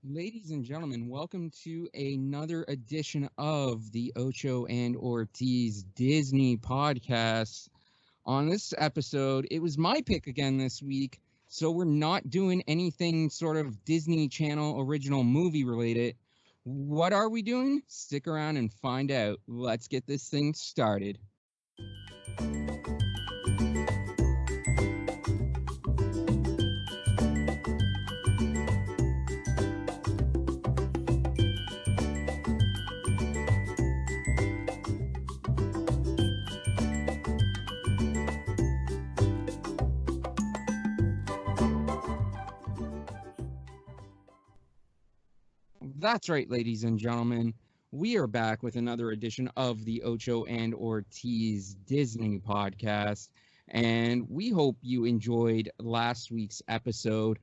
Ladies and gentlemen, welcome to another edition of the Ocho and Ortiz Disney podcast. On this episode, it was my pick again this week, so we're not doing anything sort of Disney Channel original movie related. What are we doing? Stick around and find out. Let's get this thing started. That's right, ladies and gentlemen. We are back with another edition of the Ocho and Ortiz Disney podcast. And we hope you enjoyed last week's episode.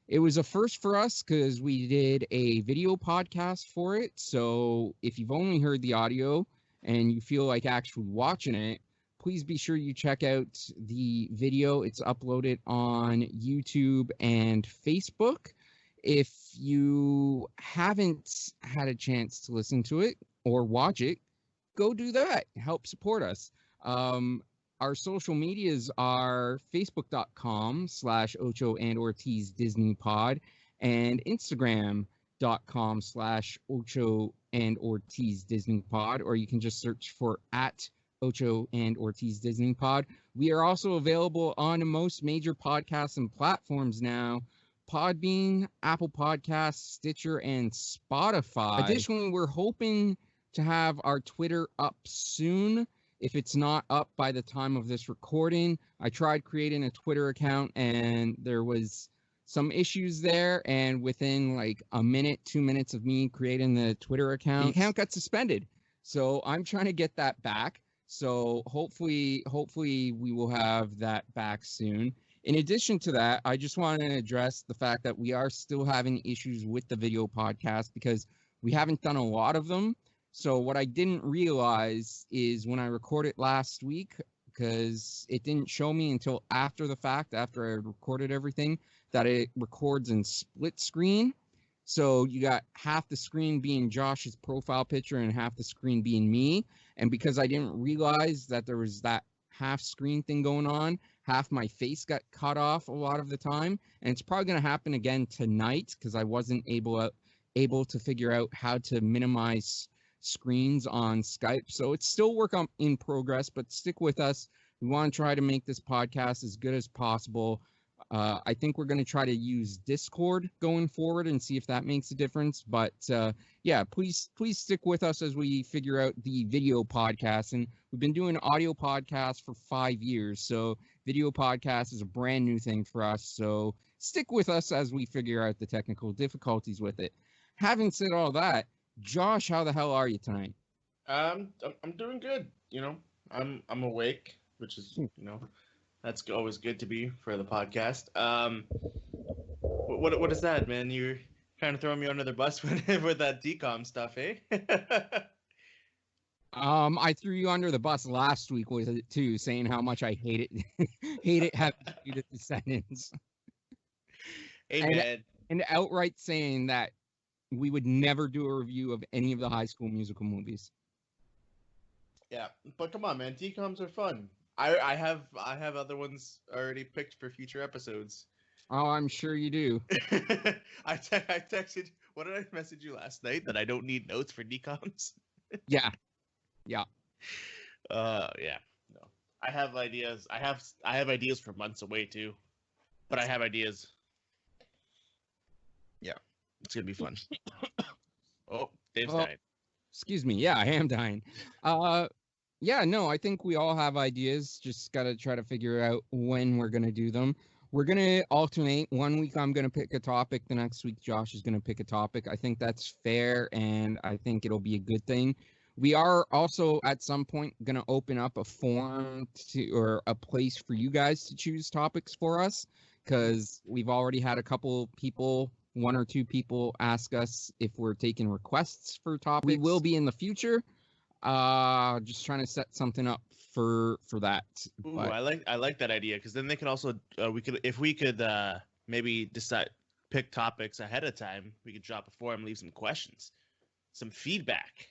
It was a first for us because we did a video podcast for it. So if you've only heard the audio and you feel like actually watching it, please be sure you check out the video. It's uploaded on YouTube and Facebook. If you haven't had a chance to listen to it or watch it, go do that. Help support us. Our social medias are facebook.com/Ocho and Ortiz Disney Pod and Instagram.com/Ocho and Ortiz Disney Pod, or you can just search for @Ocho and Ortiz Disney Pod. We are also available on most major podcasts and platforms now. Podbean, Apple Podcasts, Stitcher, and Spotify. Additionally, we're hoping to have our Twitter up soon. If it's not up by the time of this recording, I tried creating a Twitter account and there was some issues there. And within like a minute, 2 minutes of me creating the Twitter account, the account got suspended. So I'm trying to get that back. So hopefully we will have that back soon. In addition to that, I just want to address the fact that we are still having issues with the video podcast because we haven't done a lot of them. So what I didn't realize is when I recorded last week, because it didn't show me until after the fact, after I recorded everything, that it records in split screen. So you got half the screen being Josh's profile picture and half the screen being me. And because I didn't realize that there was that half screen thing going on, half my face got cut off a lot of the time, and it's probably going to happen again tonight because I wasn't able to figure out how to minimize screens on Skype. So it's still work in progress, but stick with us. We want to try to make this podcast as good as possible. I think we're going to try to use Discord going forward and see if that makes a difference. But yeah, please stick with us as we figure out the video podcast. And we've been doing audio podcasts for 5 years, so video podcast is a brand new thing for us. So stick with us as we figure out the technical difficulties with it. Having said all that, Josh, how the hell are you tonight? I'm doing good. I'm awake, which is that's always good to be for the podcast. What is that, man? You're kind of throwing me under the bus with that decom stuff, eh? I threw you under the bus last week with it too, saying how much I hate it having to do the Descendants. Hey, man. And outright saying that we would never do a review of any of the High School Musical movies. Yeah, but come on, man. Decoms are fun. I have other ones already picked for future episodes. Oh, I'm sure you do. I texted. What did I message you last night? That I don't need notes for decoms. Yeah. Yeah. No. I have ideas. I have ideas for months away too, but I have ideas. Yeah, it's gonna be fun. Oh, Dave's dying. Excuse me. Yeah, I am dying. Yeah, no, I think we all have ideas. Just got to try to figure out when we're going to do them. We're going to alternate. 1 week I'm going to pick a topic. The next week Josh is going to pick a topic. I think that's fair, and I think it'll be a good thing. We are also at some point going to open up a forum or a place for you guys to choose topics for us, because we've already had a couple people, 1 or 2 people, ask us if we're taking requests for topics. We will be in the future. Just trying to set something up for that. Ooh, I like that idea, because then they can also we could maybe decide pick topics ahead of time, we could drop a forum, leave some questions, some feedback.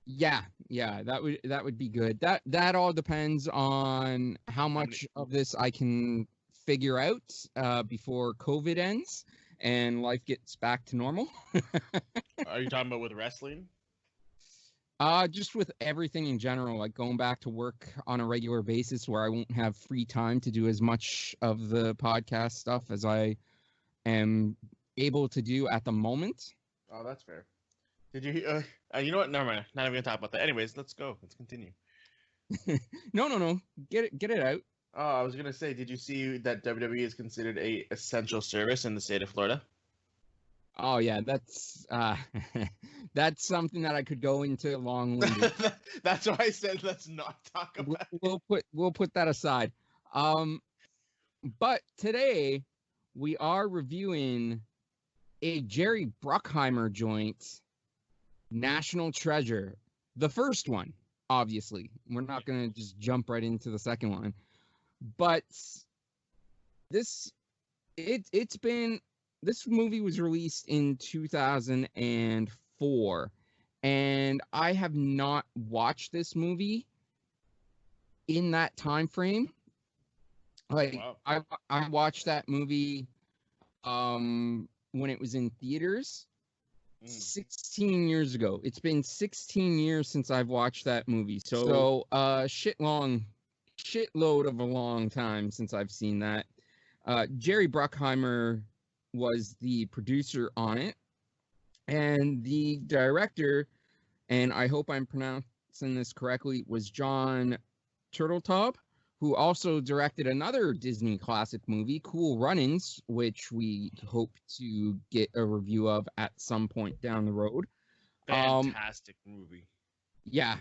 Yeah, that would be good. That all depends on how much of this I can figure out before COVID ends and life gets back to normal. Are you talking about with wrestling? Just with everything in general, like going back to work on a regular basis where I won't have free time to do as much of the podcast stuff as I am able to do at the moment. Oh, that's fair. Did you? You know what? Never mind. Not even gonna talk about that. Anyways, let's go. Let's continue. No. Get it out. Oh, I was gonna say, did you see that WWE is considered a essential service in the state of Florida? Oh yeah, that's that's something that I could go into long-winded. That's why I said let's not talk about it. We'll put that aside. But today we are reviewing a Jerry Bruckheimer joint, National Treasure, the first one. Obviously, we're not gonna just jump right into the second one, but this movie was released in 2004, and I have not watched this movie in that time frame. Like, wow. I watched that movie when it was in theaters 16 years ago. It's been 16 years since I've watched that movie. So shitload of a long time since I've seen that. Jerry Bruckheimer was the producer on it, and the director, and I hope I'm pronouncing this correctly, was John Turteltaub, who also directed another Disney classic movie, Cool Runnings, which we hope to get a review of at some point down the road. Fantastic movie. Yeah.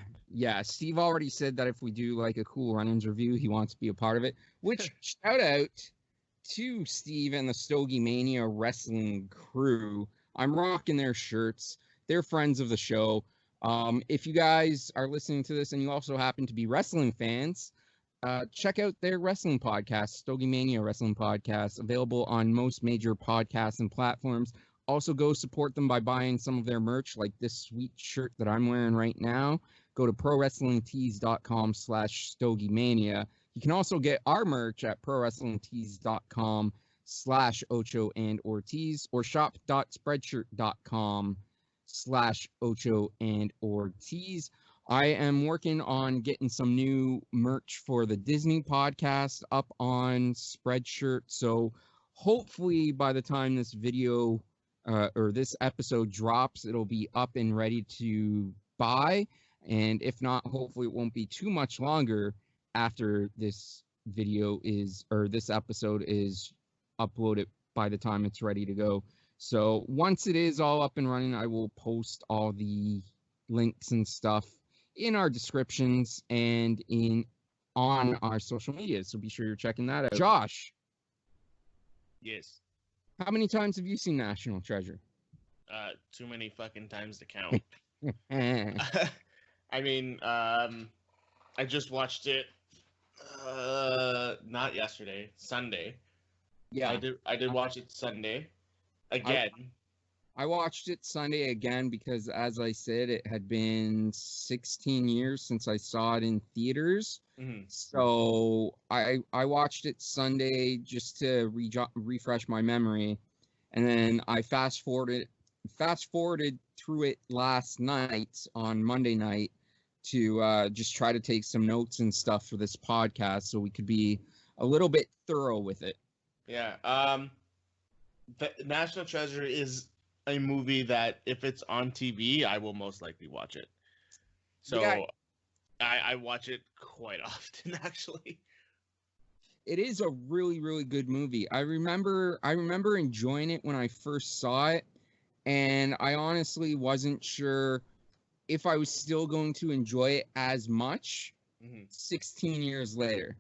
Steve already said that if we do like a Cool Runnings review, he wants to be a part of it, which shout out to Steve and the Stogie Mania wrestling crew. I'm rocking their shirts. They're friends of the show. If you guys are listening to this and you also happen to be wrestling fans, check out their wrestling podcast, Stogie Mania Wrestling Podcast, available on most major podcasts and platforms. Also, go support them by buying some of their merch, like this sweet shirt that I'm wearing right now. Go to prowrestlingtees.com/StogieMania. You can also get our merch at prowrestlingtees.com/Ocho and Ortiz or shop.spreadshirt.com/Ocho and Ortiz. I am working on getting some new merch for the Disney podcast up on Spreadshirt. So hopefully by the time this video or this episode drops, it'll be up and ready to buy. And if not, hopefully it won't be too much longer after this video this episode is uploaded by the time it's ready to go. So once it is all up and running, I will post all the links and stuff in our descriptions and on our social media. So be sure you're checking that out. Josh. Yes. How many times have you seen National Treasure? Too many fucking times to count. I mean, I just watched it not yesterday, Sunday. Yeah. I did watch it Sunday again. I watched it Sunday again because, as I said, it had been 16 years since I saw it in theaters. Mm-hmm. So I watched it Sunday just to refresh my memory, and then I fast forwarded through it last night on Monday night to just try to take some notes and stuff for this podcast so we could be a little bit thorough with it. Yeah. The National Treasure is a movie that if it's on TV, I will most likely watch it. So yeah. I watch it quite often, actually. It is a really, really good movie. I remember enjoying it when I first saw it, and I honestly wasn't sure if I was still going to enjoy it as much 16 years later.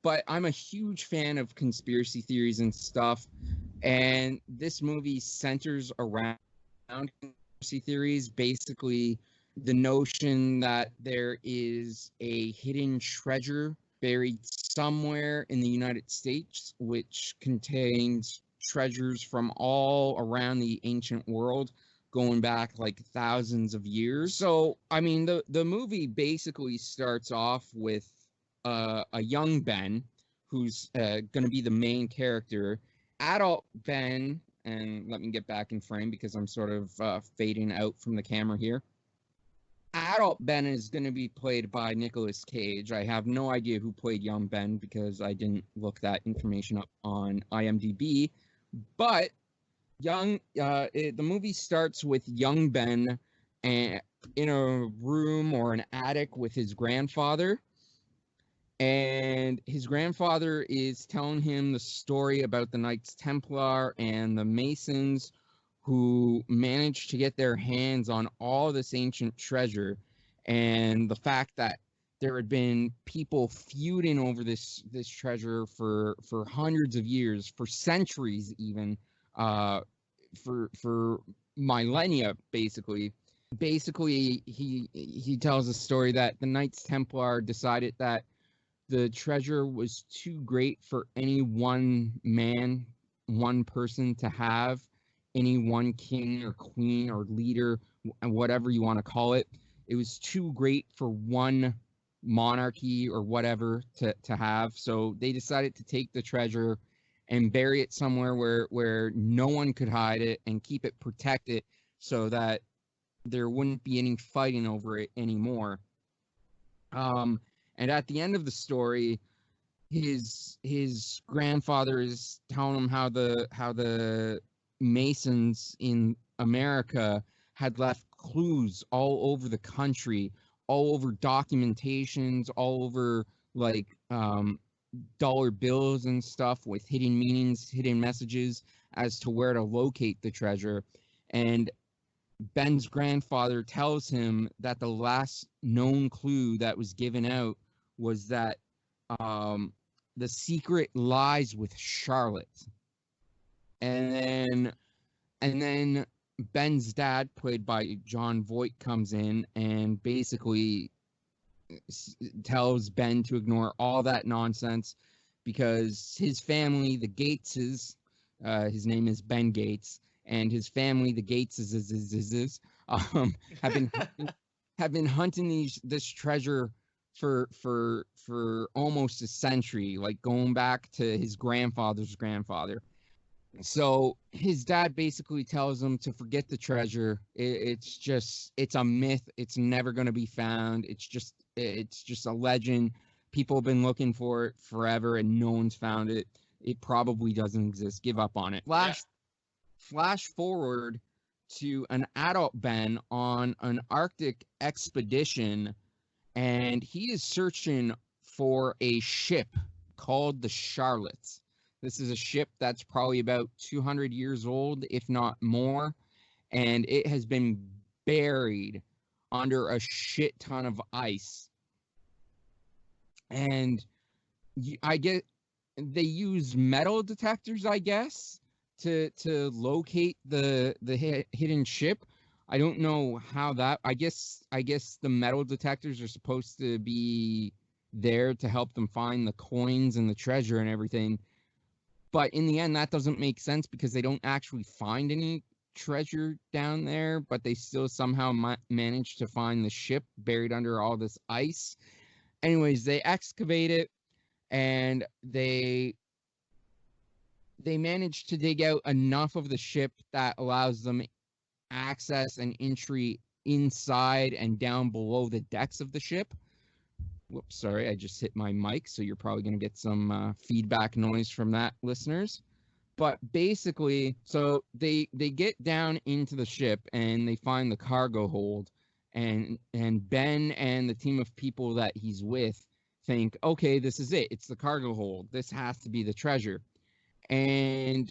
But I'm a huge fan of conspiracy theories and stuff, and this movie centers around conspiracy theories, basically the notion that there is a hidden treasure buried somewhere in the United States, which contains treasures from all around the ancient world, going back like thousands of years. So, I mean, the movie basically starts off with a young Ben, who's going to be the main character. Adult Ben, and let me get back in frame because I'm sort of fading out from the camera here. Adult Ben is going to be played by Nicolas Cage. I have no idea who played young Ben because I didn't look that information up on IMDb. But the movie starts with young Ben in a room or an attic with his grandfather. And his grandfather is telling him the story about the Knights Templar and the Masons who managed to get their hands on all this ancient treasure, and the fact that there had been people feuding over this treasure for hundreds of years, for centuries even, for millennia, basically. Basically, he tells a story that the Knights Templar decided that the treasure was too great for any one man, one person to have, any one king or queen or leader, whatever you want to call it. It was too great for one monarchy or whatever to have. So they decided to take the treasure and bury it somewhere where no one could hide it and keep it protected so that there wouldn't be any fighting over it anymore. And at the end of the story, his grandfather is telling him how the Masons in America had left clues all over the country, all over documentations, all over like dollar bills and stuff with hidden meanings, hidden messages as to where to locate the treasure. And Ben's grandfather tells him that the last known clue that was given out was that the secret lies with Charlotte. And then Ben's dad, played by John Voigt, comes in and basically tells Ben to ignore all that nonsense because his family, the Gateses, his name is Ben Gates, and his family, the Gateses, have been hunting this treasure for almost a century, like going back to his grandfather's grandfather. So his dad basically tells him to forget the treasure. It's a myth. It's never going to be found. It's just a legend. People have been looking for it forever and no one's found it. It probably doesn't exist. Give up on it. Flash forward to an adult Ben on an Arctic expedition, and he is searching for a ship called the Charlotte. This is a ship that's probably about 200 years old, if not more, and it has been buried under a shit ton of ice. And I get they use metal detectors, I guess, to locate the hidden ship. I don't know how that. I guess the metal detectors are supposed to be there to help them find the coins and the treasure and everything. But in the end, that doesn't make sense because they don't actually find any treasure down there, but they still somehow manage to find the ship buried under all this ice. Anyways, they excavate it, and they manage to dig out enough of the ship that allows them access and entry inside and down below the decks of the ship. Whoops, sorry, I just hit my mic, so you're probably going to get some feedback noise from that, listeners. But basically, so they get down into the ship and they find the cargo hold, and Ben and the team of people that he's with think, okay, this is it. It's the cargo hold. This has to be the treasure. And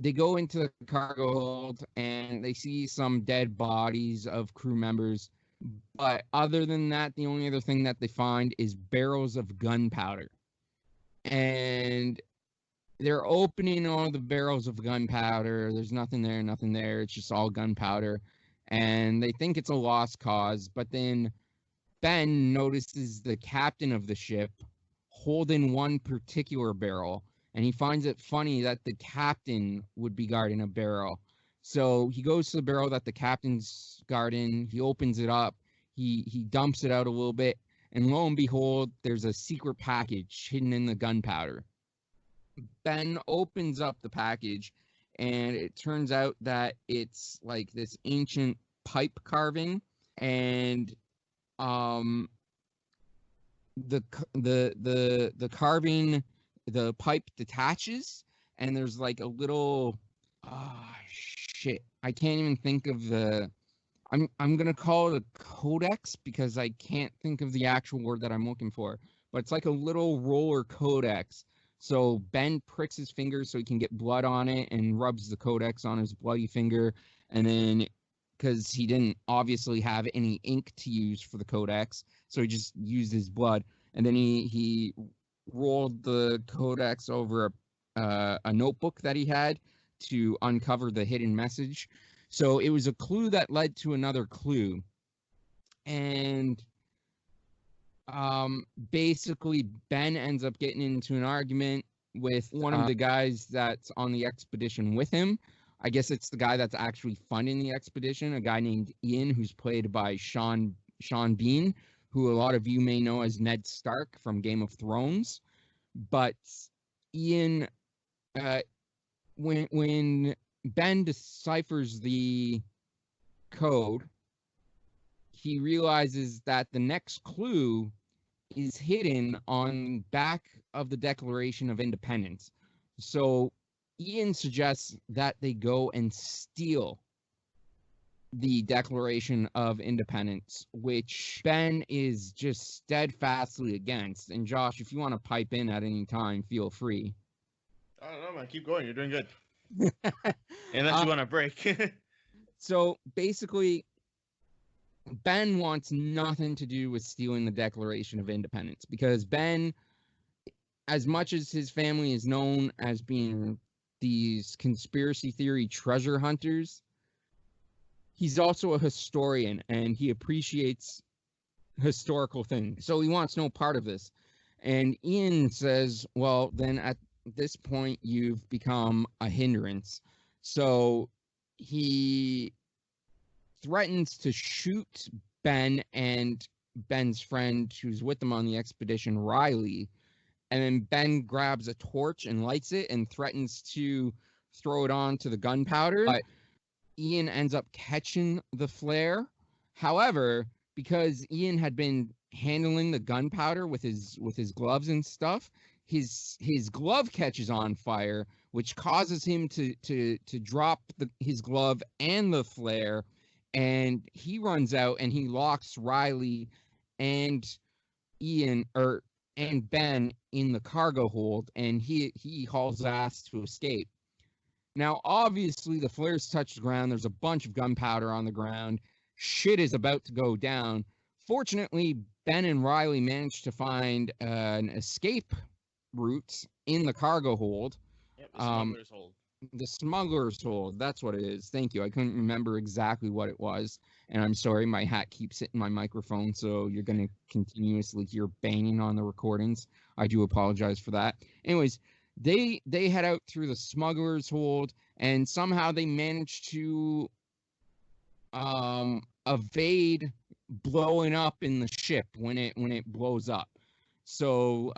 they go into the cargo hold and they see some dead bodies of crew members. But other than that, the only other thing that they find is barrels of gunpowder. And they're opening all the barrels of gunpowder. There's nothing there. It's just all gunpowder. And they think it's a lost cause. But then Ben notices the captain of the ship holding one particular barrel. and he finds it funny that the captain would be guarding a barrel. So he goes to the barrel that the captain's guarding. He opens it up. He dumps it out a little bit, and lo and behold, there's a secret package hidden in the gunpowder. Ben opens up the package, and it turns out that it's like this ancient pipe carving, and the carving, the pipe detaches, and there's like a little shit. I can't even think of the. I'm gonna call it a codex because I can't think of the actual word that I'm looking for. But it's like a little roller codex. So Ben pricks his finger so he can get blood on it and rubs the codex on his bloody finger. And then, because he didn't obviously have any ink to use for the codex, so he just used his blood. And then he rolled the codex over a notebook that he had to uncover the hidden message. So it was a clue that led to another clue. And basically Ben ends up getting into an argument with one of the guys that's on the expedition with him. I guess it's the guy that's actually funding the expedition, a guy named Ian, who's played by Sean Bean, who a lot of you may know as Ned Stark from Game of Thrones. But Ian, when Ben deciphers the code, he realizes that the next clue is hidden on back of the Declaration of Independence. So Ian suggests that they go and steal the Declaration of Independence, which Ben is just steadfastly against. And Josh, if you want to pipe in at any time, feel free. I don't know, man. Keep going. You're doing good. Unless you want a break. So basically, Ben wants nothing to do with stealing the Declaration of Independence because Ben, as much as his family is known as being these conspiracy theory treasure hunters, he's also a historian and he appreciates historical things. So he wants no part of this. And Ian says, well, then at this point, you've become a hindrance. So he threatens to shoot Ben and Ben's friend who's with them on the expedition, Riley. And then Ben grabs a torch and lights it and threatens to throw it onto the gunpowder. But Ian ends up catching the flare. However, because Ian had been handling the gunpowder with his gloves and stuff, his glove catches on fire, which causes him to drop his glove and the flare, and he runs out and he locks Riley and Ben in the cargo hold, and he hauls ass to escape. Now, obviously, the flares touch the ground. There's a bunch of gunpowder on the ground. Shit is about to go down. Fortunately, Ben and Riley managed to find an escape route in the cargo hold. Yep, the smuggler's hold. The smuggler's hold. That's what it is. Thank you. I couldn't remember exactly what it was. And I'm sorry, my hat keeps hitting my microphone, so you're going to continuously hear banging on the recordings. I do apologize for that. Anyways, they head out through the smuggler's hold, and somehow they manage to evade blowing up in the ship when it blows up. So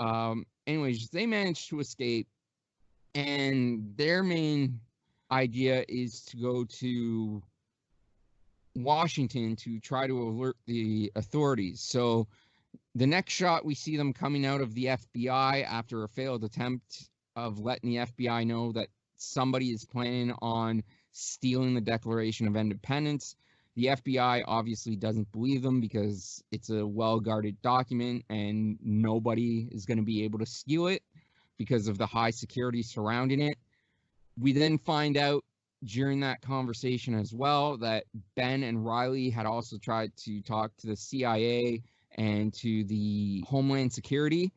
anyways, they manage to escape, and their main idea is to go to Washington to try to alert the authorities. So the next shot, we see them coming out of the FBI after a failed attempt of letting the FBI know that somebody is planning on stealing the Declaration of Independence. The FBI obviously doesn't believe them because it's a well-guarded document and nobody is going to be able to steal it because of the high security surrounding it. We then find out during that conversation as well that Ben and Riley had also tried to talk to the CIA and to the Homeland Security,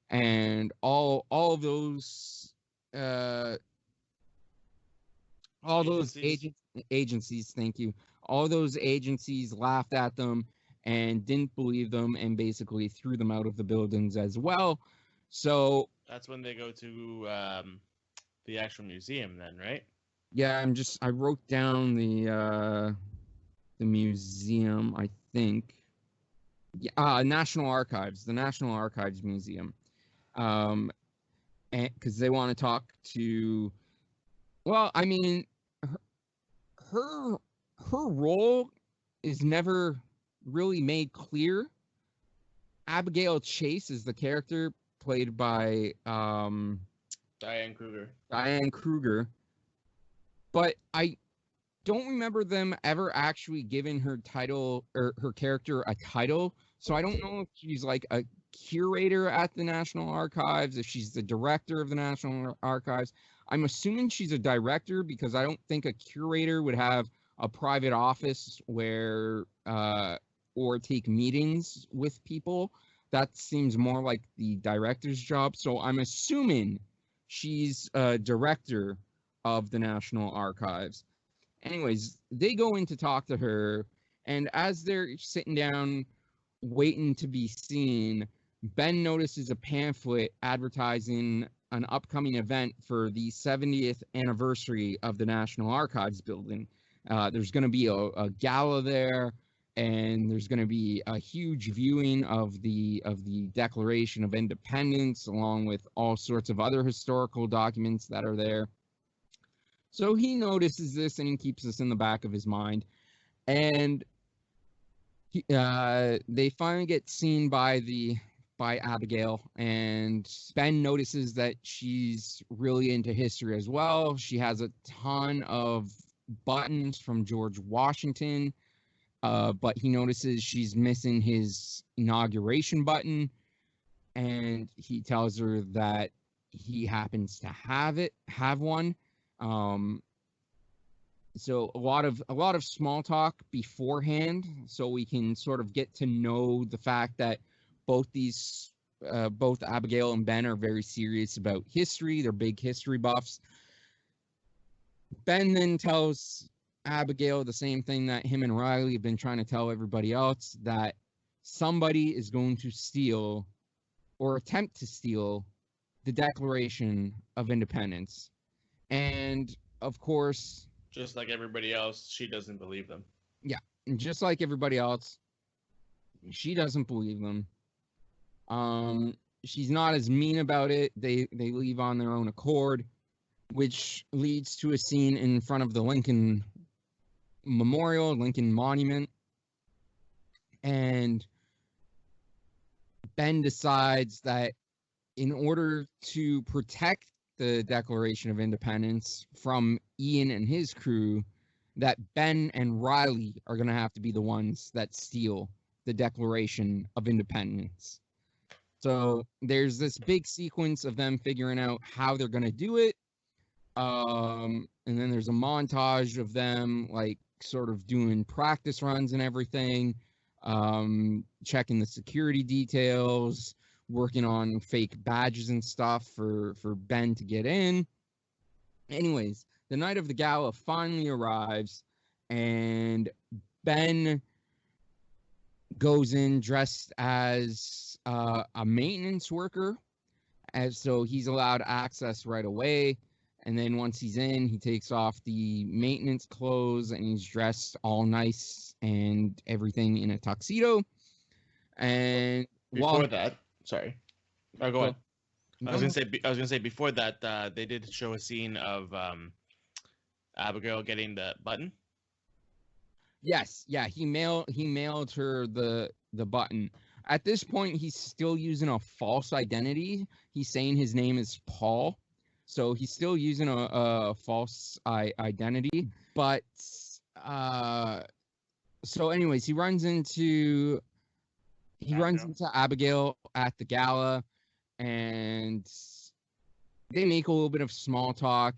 and all of those agencies, thank you. All those agencies laughed at them and didn't believe them and basically threw them out of the buildings as well. So That's when they go to the actual museum, then, right? Yeah, I wrote down the museum, I think. Yeah, National Archives, the National Archives Museum. And because they want to talk to, well, I mean, her her role is never really made clear. Abigail Chase is the character played by Diane Kruger. Diane Kruger, but I don't remember them ever actually giving her title or her character a title. So I don't know if she's like a curator at the National Archives, if she's the director of the National Archives. I'm assuming she's a director because I don't think a curator would have a private office where or take meetings with people. That seems more like the director's job. So I'm assuming she's a director of the National Archives. Anyways, they go in to talk to her, and as they're sitting down waiting to be seen, Ben notices a pamphlet advertising an upcoming event for the 70th anniversary of the National Archives building. There's going to be a gala there, and there's going to be a huge viewing of the Declaration of Independence, along with all sorts of other historical documents that are there. So he notices this, and he keeps this in the back of his mind. And they finally get seen by Abigail, and Ben notices that she's really into history as well. She has a ton of buttons from George Washington, but he notices she's missing his inauguration button, and he tells her that he happens to have one. So a lot of small talk beforehand, so we can sort of get to know the fact that both Abigail and Ben are very serious about history. They're big history buffs. Ben then tells Abigail the same thing that him and Riley have been trying to tell everybody else, that somebody is going to steal or attempt to steal the Declaration of Independence. And of course, just like everybody else, she doesn't believe them. Yeah, and just like everybody else, she doesn't believe them. She's not as mean about it. They leave on their own accord, which leads to a scene in front of the Lincoln Memorial, Lincoln Monument. And Ben decides that in order to protect the Declaration of Independence from Ian and his crew, that Ben and Riley are going to have to be the ones that steal the Declaration of Independence. So there's this big sequence of them figuring out how they're going to do it. And then there's a montage of them like sort of doing practice runs and everything, checking the security details, working on fake badges and stuff for Ben to get in. Anyways, the night of the gala finally arrives, and Ben goes in dressed as a maintenance worker, and so he's allowed access right away. And then once he's in, he takes off the maintenance clothes, and he's dressed all nice and everything in a tuxedo. And before that, sorry, go on. I was gonna say before that, they did show a scene of Abigail getting the button. Yes, yeah, he mailed her the button. At this point, he's still using a false identity. He's saying his name is Paul, so he's still using a false identity. But so anyways, he runs into Abigail at the gala, and they make a little bit of small talk,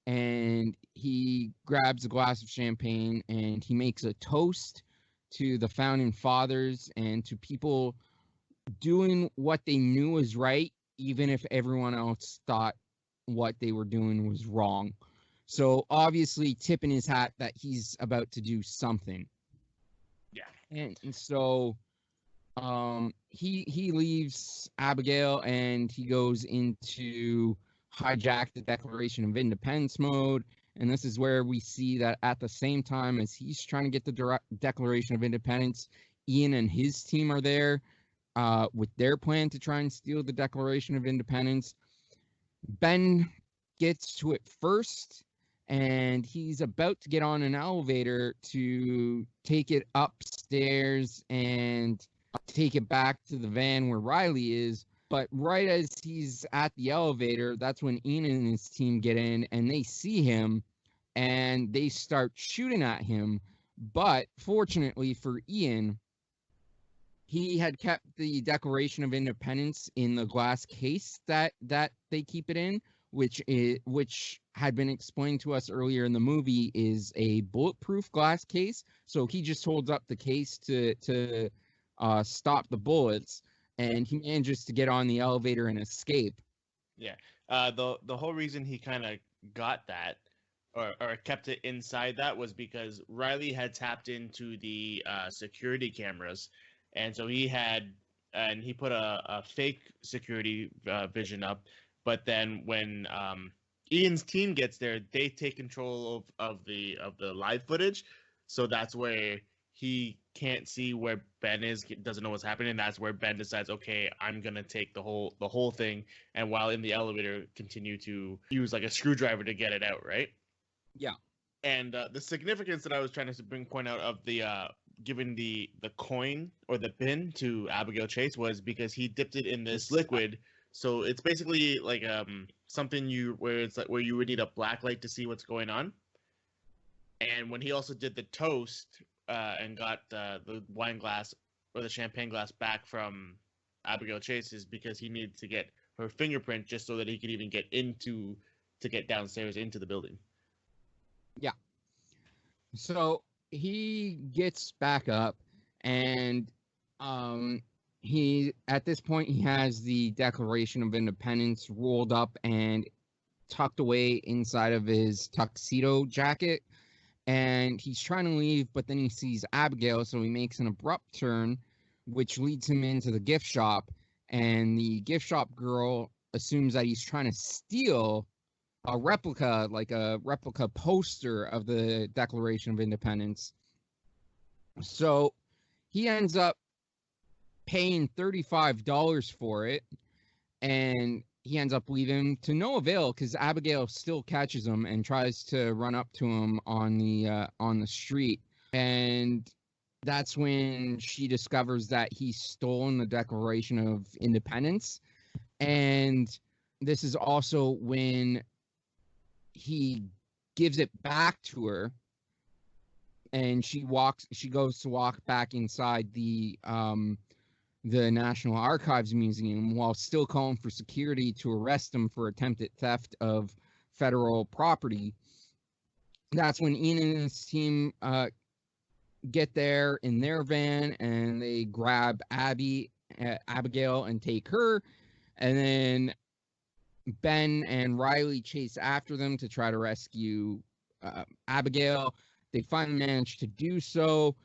and he grabs a glass of champagne and he makes a toast to the founding fathers and to people doing what they knew was right, even if everyone else thought what they were doing was wrong. So obviously tipping his hat that he's about to do something. Yeah. And so He leaves Abigail and he goes into hijack the Declaration of Independence mode. And this is where we see that at the same time as he's trying to get the Declaration of Independence, Ian and his team are there with their plan to try and steal the Declaration of Independence. Ben gets to it first, and he's about to get on an elevator to take it upstairs and take it back to the van where Riley is. But right as he's at the elevator, that's when Ian and his team get in, and they see him, and they start shooting at him. But fortunately for Ian, he had kept the Declaration of Independence in the glass case that they keep it in, which had been explained to us earlier in the movie is a bulletproof glass case. So he just holds up the case to stop the bullets, and he manages to get on the elevator and escape. Yeah. The whole reason he kind of got that or kept it inside that was because Riley had tapped into the security cameras, and so he put a fake security vision up. But then when Ian's team gets there, they take control of the live footage, so that's where he can't see where Ben is, doesn't know what's happening. That's where Ben decides, okay, I'm gonna take the whole thing, and while in the elevator, continue to use like a screwdriver to get it out, right? Yeah. And the significance that I was trying to point out of the giving the coin or the pin to Abigail Chase was because he dipped it in this liquid. So it's basically like something where you would need a black light to see what's going on. And when he also did the toast and got the wine glass or the champagne glass back from Abigail Chase is because he needed to get her fingerprint just so that he could even get downstairs into the building. Yeah. So he gets back up, and he at this point he has the Declaration of Independence rolled up and tucked away inside of his tuxedo jacket, and he's trying to leave, but then he sees Abigail, so he makes an abrupt turn, which leads him into the gift shop, and the gift shop girl assumes that he's trying to steal a replica poster of the Declaration of Independence. So he ends up paying $35 for it, and he ends up leaving to no avail because Abigail still catches him and tries to run up to him on the street, and that's when she discovers that he's stolen the Declaration of Independence. And this is also when he gives it back to her, and she goes to walk back inside the National Archives Museum while still calling for security to arrest him for attempted theft of federal property. That's when Ian and his team get there in their van, and they grab Abigail and take her, and then Ben and Riley chase after them to try to rescue Abigail. They finally manage to do so.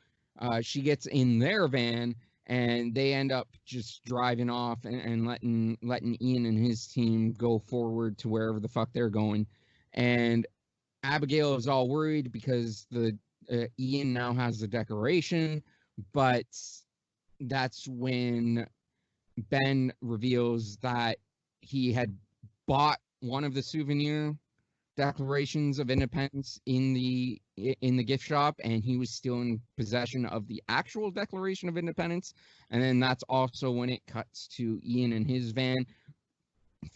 She gets in their van, and they end up just driving off and letting Ian and his team go forward to wherever the fuck they're going. And Abigail is all worried because Ian now has the Declaration, but that's when Ben reveals that he had bought one of the souvenir Declarations of Independence in the gift shop, and he was still in possession of the actual Declaration of Independence. And then that's also when it cuts to Ian and his van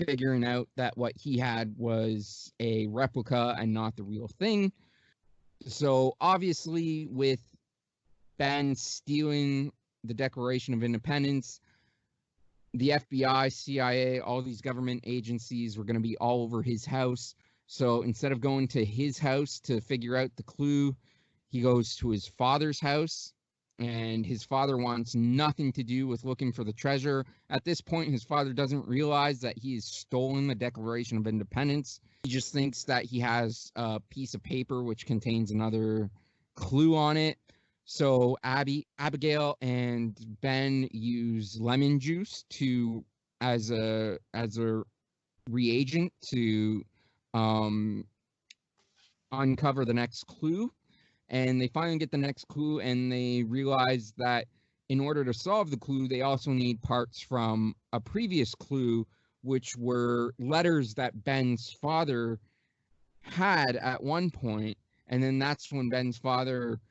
figuring out that what he had was a replica and not the real thing. So obviously, with Ben stealing the Declaration of Independence, the FBI, CIA, all these government agencies were going to be all over his house. So instead of going to his house to figure out the clue, he goes to his father's house, and his father wants nothing to do with looking for the treasure. At this point, his father doesn't realize that he has stolen the Declaration of Independence. He just thinks that he has a piece of paper which contains another clue on it. So Abigail and Ben use lemon juice as a reagent to uncover the next clue. And they finally get the next clue, and they realize that in order to solve the clue, they also need parts from a previous clue, which were letters that Ben's father had at one point. And then that's when Ben's father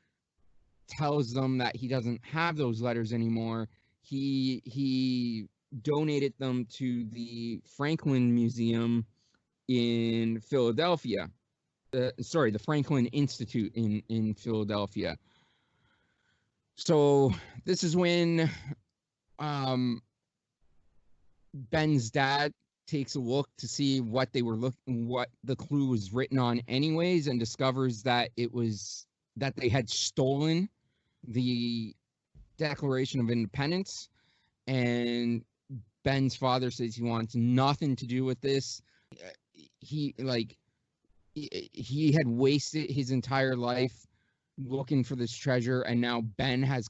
tells them that he doesn't have those letters anymore. He donated them to the Franklin Museum in Philadelphia. The Franklin Institute in Philadelphia. So this is when Ben's dad takes a look to see what the clue was written on anyways, and discovers that they had stolen the Declaration of Independence. And Ben's father says he wants nothing to do with this. He had wasted his entire life looking for this treasure, and now Ben had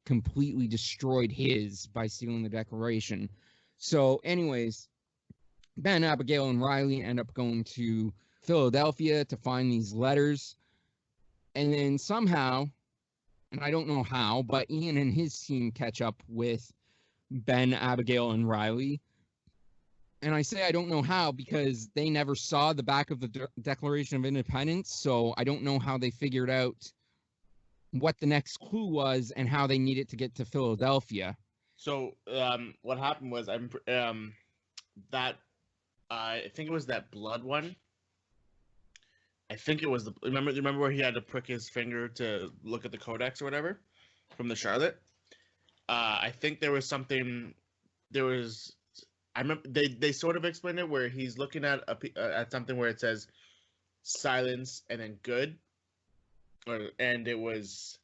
completely destroyed his by stealing the Declaration. So anyways, Ben, Abigail, and Riley end up going to Philadelphia to find these letters. And then somehow, and I don't know how, but Ian and his team catch up with Ben, Abigail, and Riley. And I say I don't know how because they never saw the back of the Declaration of Independence, so I don't know how they figured out what the next clue was and how they needed to get to Philadelphia. So what happened was I think it was that blood one. I think it was remember where he had to prick his finger to look at the codex or whatever from the Charlotte. I think there was something. I remember they sort of explained it where he's looking at something where it says silence and then good, and it was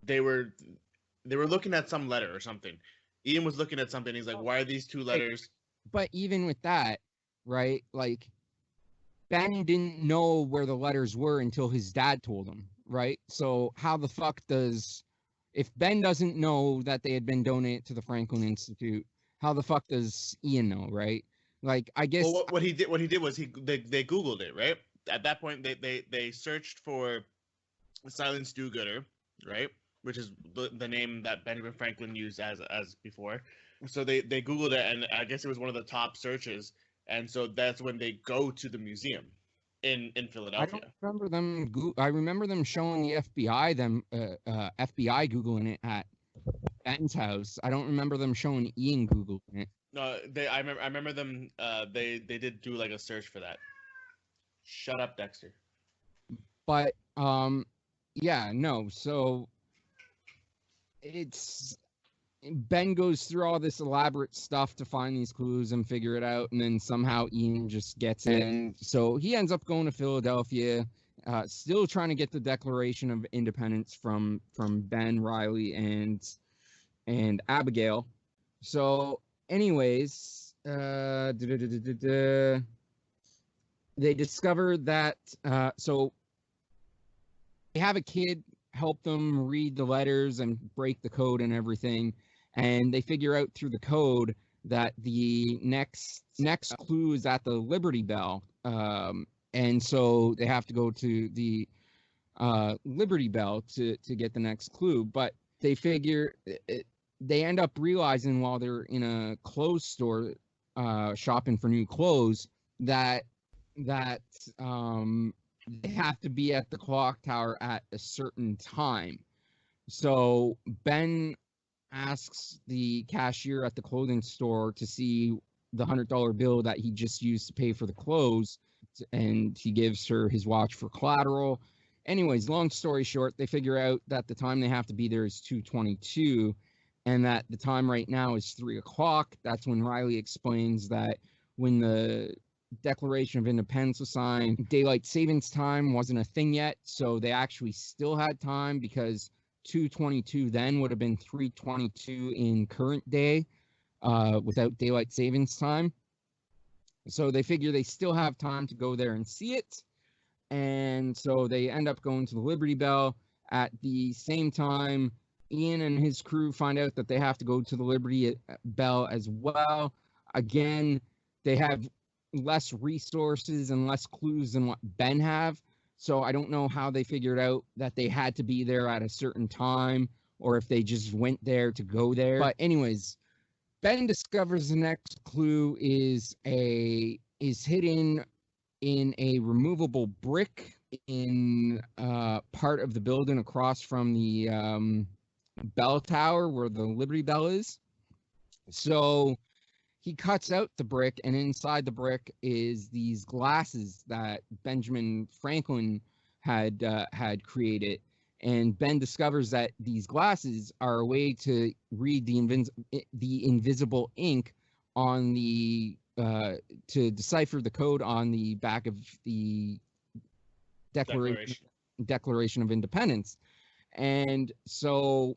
they were looking at some letter or something. Ian was looking at something. He's like, "Why are these two letters?" But even with that, right? Like, Ben didn't know where the letters were until his dad told him, right? So how the fuck if Ben doesn't know that they had been donated to the Franklin Institute, how the fuck does Ian know, right? Like, I guess. Well, what he did was they Googled it, right? At that point, they searched for Silence Do-Gooder, right? Which is the name that Benjamin Franklin used as before. So they Googled it, and I guess it was one of the top searches. And so that's when they go to the museum in Philadelphia. I remember them showing the FBI FBI Googling it at Ben's house. I don't remember them showing Ian Googling it. No, I remember them. They did do like a search for that. Shut up, Dexter. But yeah, no. So Ben goes through all this elaborate stuff to find these clues and figure it out, and then somehow Ian just gets in. So he ends up going to Philadelphia, still trying to get the Declaration of Independence from Ben, Riley, and Abigail. So anyways, they discover that so they have a kid help them read the letters and break the code and everything. And they figure out through the code that the next clue is at the Liberty Bell. And so they have to go to the Liberty Bell to get the next clue. But they they end up realizing while they're in a clothes store shopping for new clothes that they have to be at the clock tower at a certain time. So Ben asks the cashier at the clothing store to see the $100 bill that he just used to pay for the clothes, and he gives her his watch for collateral. Anyways, long story short, they figure out that the time they have to be there is 2:22, and that the time right now is 3 o'clock. That's when Riley explains that when the Declaration of Independence was signed, daylight savings time wasn't a thing yet, so they actually still had time because 2:22 then would have been 3:22 in current day without daylight savings time. So they figure they still have time to go there and see it. And so they end up going to the Liberty Bell. At the same time, Ian and his crew find out that they have to go to the Liberty Bell as well. Again, they have less resources and less clues than what Ben have. So I don't know how they figured out that they had to be there at a certain time, or if they just went there to go there. But anyways, Ben discovers the next clue is hidden in a removable brick in part of the building across from the bell tower where the Liberty Bell is. So he cuts out the brick, and inside the brick is these glasses that Benjamin Franklin had created. And Ben discovers that these glasses are a way to read the invisible ink on the to decipher the code on the back of the Declaration of Independence. And so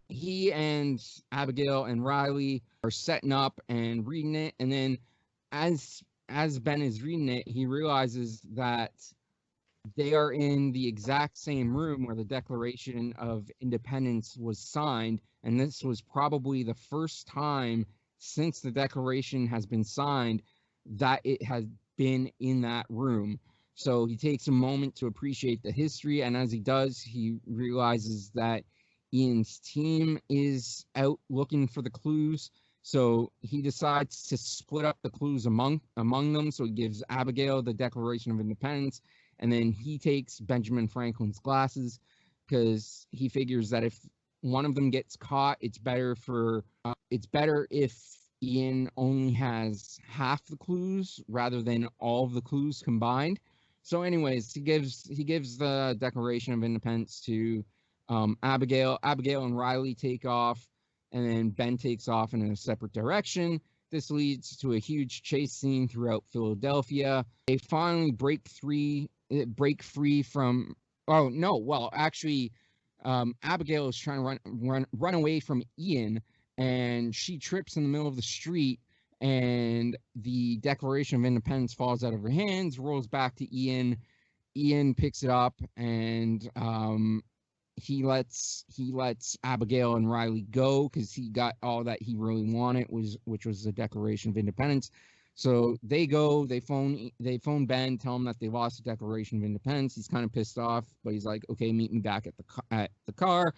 he and Abigail and Riley are setting up and reading it, and then as Ben is reading it, he realizes that they are in the exact same room where the Declaration of Independence was signed, and this was probably the first time since the Declaration has been signed that it has been in that room. So he takes a moment to appreciate the history, and as he does, he realizes that Ian's team is out looking for the clues. So he decides to split up the clues among them. So he gives Abigail the Declaration of Independence, and then he takes Benjamin Franklin's glasses because he figures that if one of them gets caught, it's better if Ian only has half the clues rather than all of the clues combined. So anyways, he gives the Declaration of Independence to Abigail. Abigail and Riley take off, and then Ben takes off in a separate direction. This leads to a huge chase scene throughout Philadelphia. They finally break free from. Oh no! Well, actually, Abigail is trying to run away from Ian, and she trips in the middle of the street, and the Declaration of Independence falls out of her hands, rolls back to Ian. Ian picks it up, and he lets Abigail and Riley go because he got all that he really wanted, which was the Declaration of Independence. So they go, they phone Ben, tell him that they lost the Declaration of Independence. He's kind of pissed off, but he's like, okay, meet me back at the car.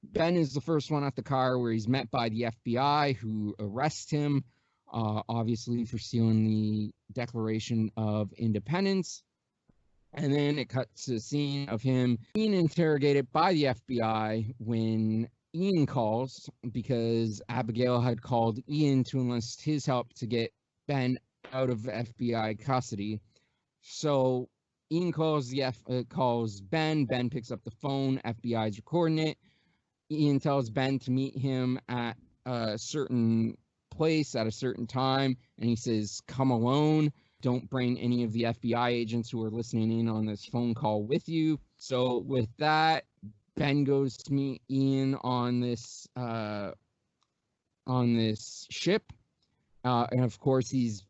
Ben is the first one at the car, where he's met by the FBI, who arrest him, obviously for stealing the Declaration of Independence. And then it cuts to the scene of him being interrogated by the FBI when Ian calls, because Abigail had called Ian to enlist his help to get Ben out of FBI custody. So Ian calls Ben. Ben picks up the phone. FBI's recording it. Ian tells Ben to meet him at a certain place at a certain time, and he says, "Come alone. Don't bring any of the FBI agents who are listening in on this phone call with you." So with that, Ben goes to meet Ian on this ship, and of course he's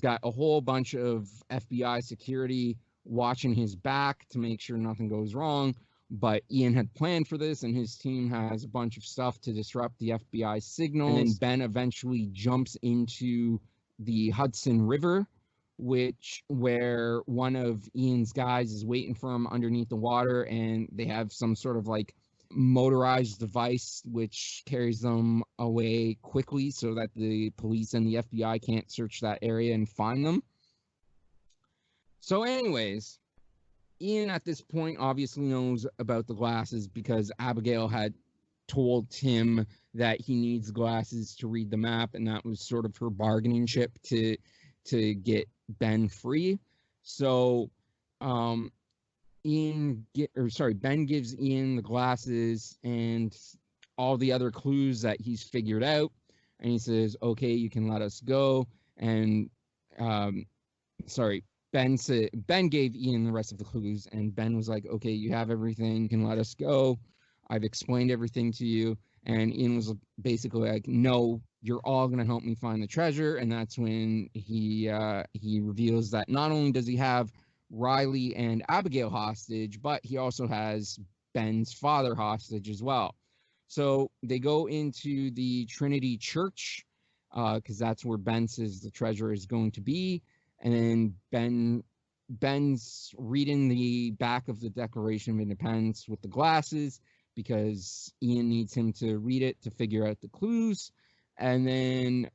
got a whole bunch of FBI security watching his back to make sure nothing goes wrong. But Ian had planned for this, and his team has a bunch of stuff to disrupt the FBI signals. And then Ben eventually jumps into the Hudson River, where one of Ian's guys is waiting for him underneath the water, and they have some sort of like motorized device which carries them away quickly so that the police and the FBI can't search that area and find them. So anyways, Ian at this point obviously knows about the glasses because Abigail had told him that he needs glasses to read the map, and that was sort of her bargaining chip to get Ben free. So Ben gives Ian the glasses and all the other clues that he's figured out, and he says, okay, you can let us go. And Ben gave Ian the rest of the clues, and Ben was like, okay, you have everything, you can let us go. I've explained everything to you. And Ian was basically like, no, you're all going to help me find the treasure. And that's when he reveals that not only does he have Riley and Abigail hostage, but he also has Ben's father hostage as well. So they go into the Trinity Church because that's where Ben says the treasure is going to be. And then Ben's reading the back of the Declaration of Independence with the glasses because Ian needs him to read it to figure out the clues. And then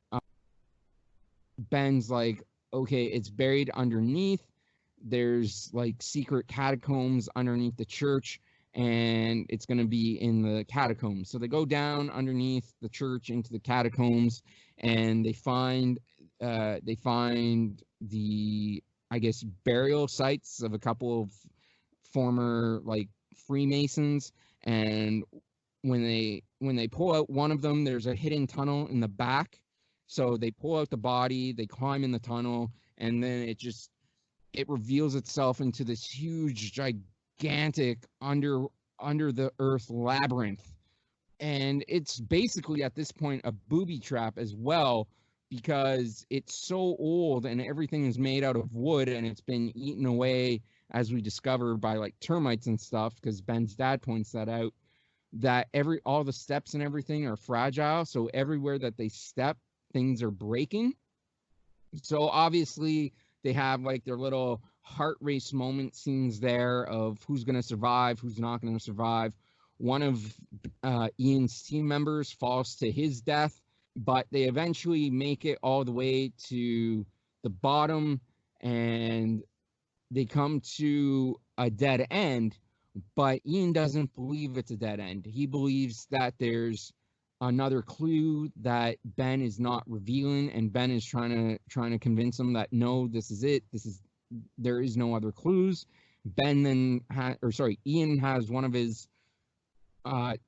Ben's like, okay, it's buried underneath. There's like secret catacombs underneath the church, and it's going to be in the catacombs. So they go down underneath the church into the catacombs, and they find the, I guess, burial sites of a couple of former like Freemasons. And when they pull out one of them, there's a hidden tunnel in the back. So they pull out the body, they climb in the tunnel, and then it reveals itself into this huge, gigantic under the earth labyrinth. And it's basically at this point a booby trap as well, because it's so old and everything is made out of wood and it's been eaten away, as we discover, by like termites and stuff, because Ben's dad points that out, that all the steps and everything are fragile. So everywhere that they step, things are breaking. So obviously they have like their little heart race moment scenes there of who's going to survive, who's not going to survive. One of Ian's team members falls to his death, but they eventually make it all the way to the bottom, and they come to a dead end. But Ian doesn't believe it's a dead end. He believes that there's another clue that Ben is not revealing, and Ben is trying to convince him that no, this is it. There is no other clues. Ian has one of his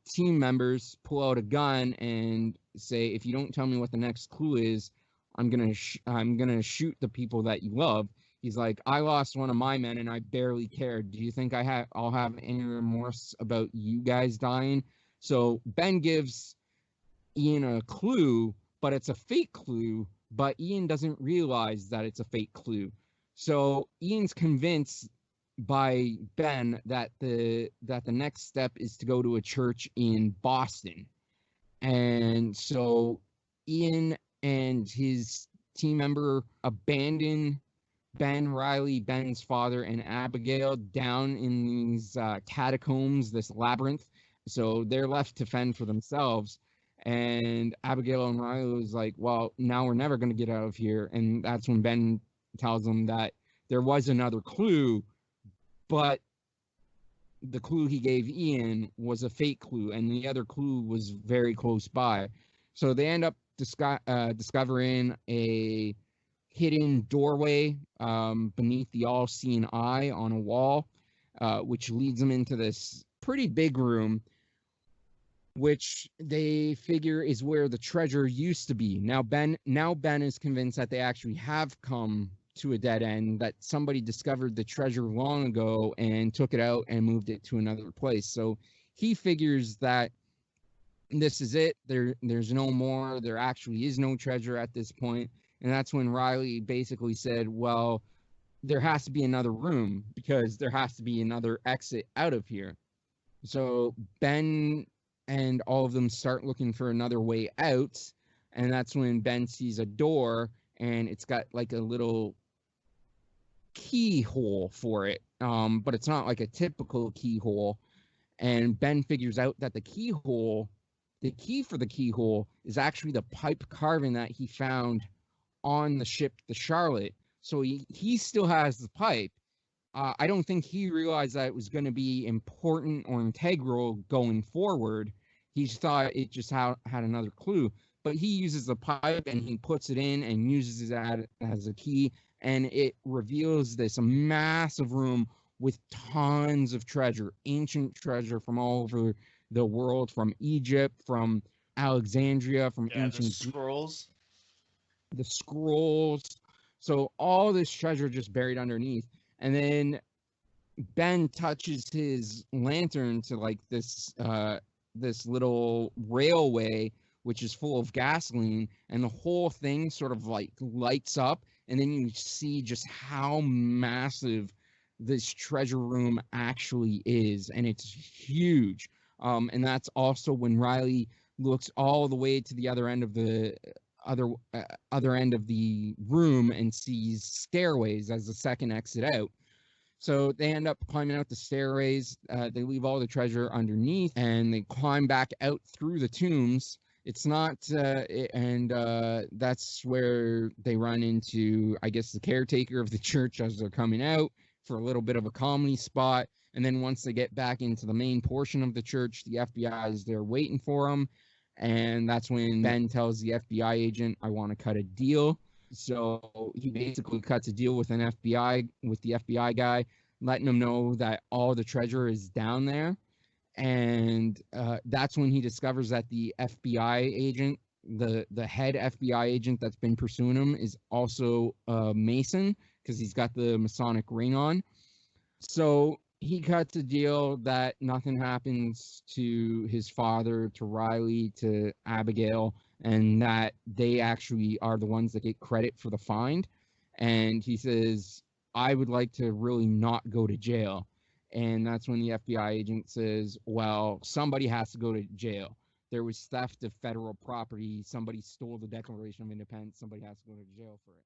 team members pull out a gun and say, if you don't tell me what the next clue is, I'm gonna shoot the people that you love. He's like, I lost one of my men and I barely cared. Do you think I'll have any remorse about you guys dying? So Ben gives Ian a clue, but it's a fake clue, but Ian doesn't realize that it's a fake clue. So Ian's convinced by Ben that the next step is to go to a church in Boston. And so Ian and his team member abandon Ben, Riley, Ben's father, and Abigail down in these catacombs, this labyrinth. So they're left to fend for themselves. And Abigail and Riley was like, well, now we're never going to get out of here. And that's when Ben tells them that there was another clue, but the clue he gave Ian was a fake clue, and the other clue was very close by. So they end up discovering a hidden doorway beneath the all-seeing eye on a wall, which leads them into this pretty big room, which they figure is where the treasure used to be. Now Ben is convinced that they actually have come to a dead end, that somebody discovered the treasure long ago and took it out and moved it to another place. So he figures that this is it. There's no more. There actually is no treasure at this point. And that's when Riley basically said, well, there has to be another room because there has to be another exit out of here. So Ben and all of them start looking for another way out. And that's when Ben sees a door, and it's got like a little keyhole for it. But it's not like a typical keyhole. And Ben figures out that the key for the keyhole is actually the pipe carving that he found on the ship, the Charlotte. So he still has the pipe. I don't think he realized that it was going to be important or integral going forward. He thought it just had another clue. But he uses the pipe and he puts it in and uses it as a key. And it reveals this massive room with tons of treasure, ancient treasure from all over the world, from Egypt, from Alexandria, from ancient scrolls. The scrolls. So all this treasure just buried underneath. And then Ben touches his lantern to like this little railway, which is full of gasoline, and the whole thing sort of like lights up, and then you see just how massive this treasure room actually is, and it's huge. And that's also when Riley looks all the way to the other end of the other end of the room and sees stairways as the second exit out. So they end up climbing out the stairways. They leave all the treasure underneath, and they climb back out through the tombs. It's not, and that's where they run into, I guess, the caretaker of the church as they're coming out for a little bit of a comedy spot. And then once they get back into the main portion of the church, the FBI is there waiting for them. And that's when Ben tells the FBI agent, I want to cut a deal. So he basically cuts a deal with the FBI guy, letting him know that all the treasure is down there. And that's when he discovers that the FBI agent, the head FBI agent that's been pursuing him, is also a Mason, because he's got the Masonic ring on. So he cuts a deal that nothing happens to his father, to Riley, to Abigail, and that they actually are the ones that get credit for the find. And he says, I would like to really not go to jail. And that's when the FBI agent says, well, somebody has to go to jail. There was theft of federal property. Somebody stole the Declaration of Independence. Somebody has to go to jail for it.